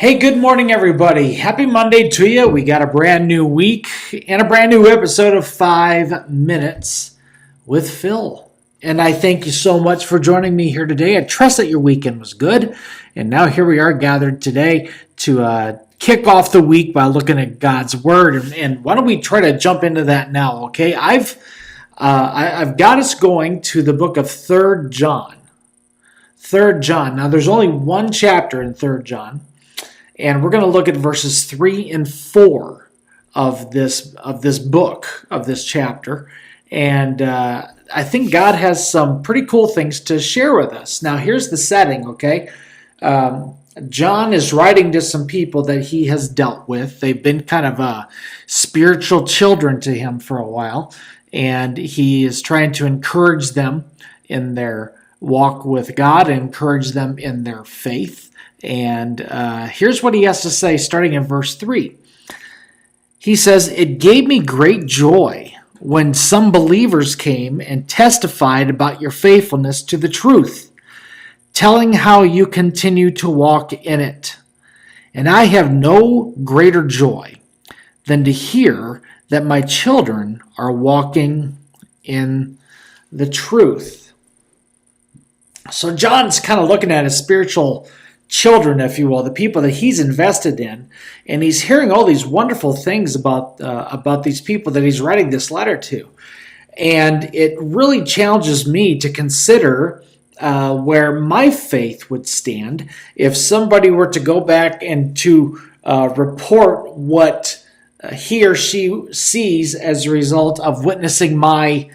Hey, good morning, everybody. Happy Monday to you. We got a brand new week and a brand new episode of 5 Minutes with Phil. And I thank you so much for joining me here today. I trust that your weekend was good. And now here we are gathered today to kick off the week by looking at God's Word. And why don't we try to jump into that now, okay? I've got us going to the book of 3 John. 3 John. Now, there's only one chapter in 3 John. And we're going to look at verses 3 and 4 of this book, of this chapter. And I think God has some pretty cool things to share with us. Now, here's the setting, okay? John is writing to some people that he has dealt with. They've been kind of spiritual children to him for a while. And he is trying to encourage them in their walk with God, encourage them in their faith. And here's what he has to say starting in verse 3. He says, "It gave me great joy when some believers came and testified about your faithfulness to the truth, telling how you continue to walk in it. And I have no greater joy than to hear that my children are walking in the truth." So John's kind of looking at his spiritual children, if you will, the people that he's invested in, and he's hearing all these wonderful things about these people that he's writing this letter to. And it really challenges me to consider where my faith would stand if somebody were to go back and to report what he or she sees as a result of witnessing my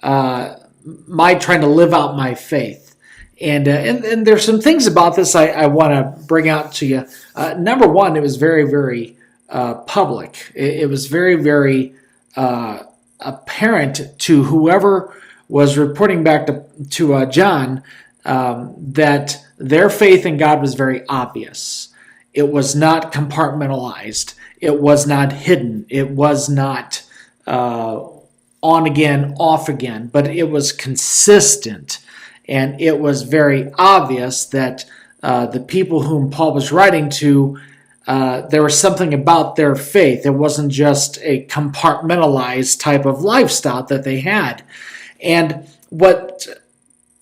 trying to live out my faith. And there's some things about this I want to bring out to you. Number one, it was very, very public. It was very, very apparent to whoever was reporting back to John that their faith in God was very obvious. It was not compartmentalized. It was not hidden. It was not on again, off again, but it was consistent. And it was very obvious that the people whom Paul was writing to, there was something about their faith. It wasn't just a compartmentalized type of lifestyle that they had. And what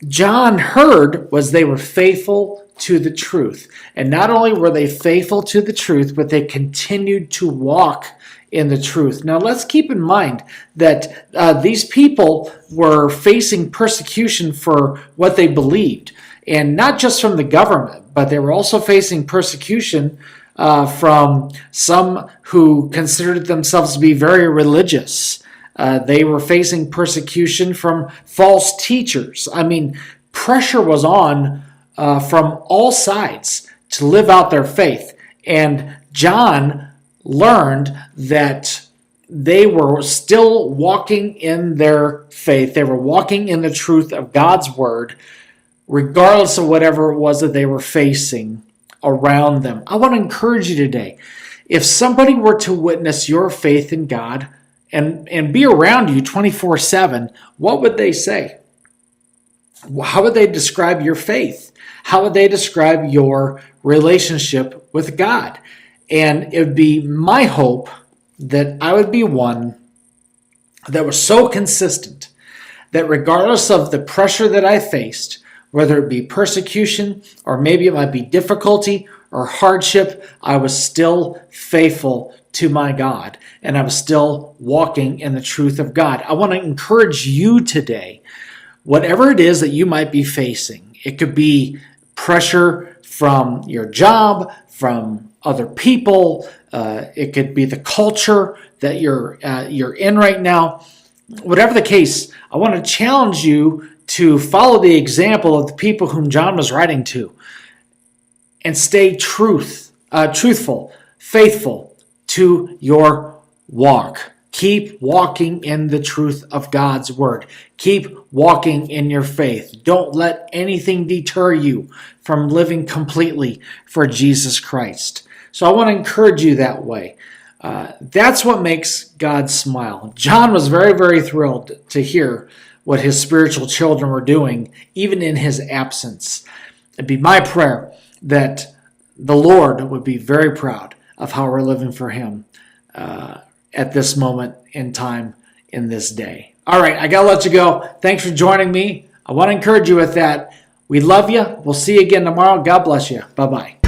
John heard was they were faithful to the truth. And not only were they faithful to the truth, but they continued to walk in the truth. Now, let's keep in mind that these people were facing persecution for what they believed, and not just from the government, but they were also facing persecution from some who considered themselves to be very religious. They were facing persecution from false teachers. I mean, pressure was on from all sides to live out their faith. And John learned that they were still walking in their faith. They were walking in the truth of God's word, regardless of whatever it was that they were facing around them. I want to encourage you today. If somebody were to witness your faith in God and be around you 24/7, what would they say? How would they describe your faith? How would they describe your relationship with God? And it would be my hope that I would be one that was so consistent that regardless of the pressure that I faced, whether it be persecution or maybe it might be difficulty or hardship, I was still faithful to my God and I was still walking in the truth of God. I want to encourage you today, whatever it is that you might be facing. It could be pressure from your job, from other people. It could be the culture that you're in right now. Whatever the case, I want to challenge you to follow the example of the people whom John was writing to and stay truthful, faithful to your walk. Keep walking in the truth of God's word. Keep walking in your faith. Don't let anything deter you from living completely for Jesus Christ. So I want to encourage you that way. That's what makes God smile. John was very, very thrilled to hear what his spiritual children were doing, even in his absence. It'd be my prayer that the Lord would be very proud of how we're living for Him at this moment in time in this day. All right, I got to let you go. Thanks for joining me. I want to encourage you with that. We love you. We'll see you again tomorrow. God bless you. Bye-bye.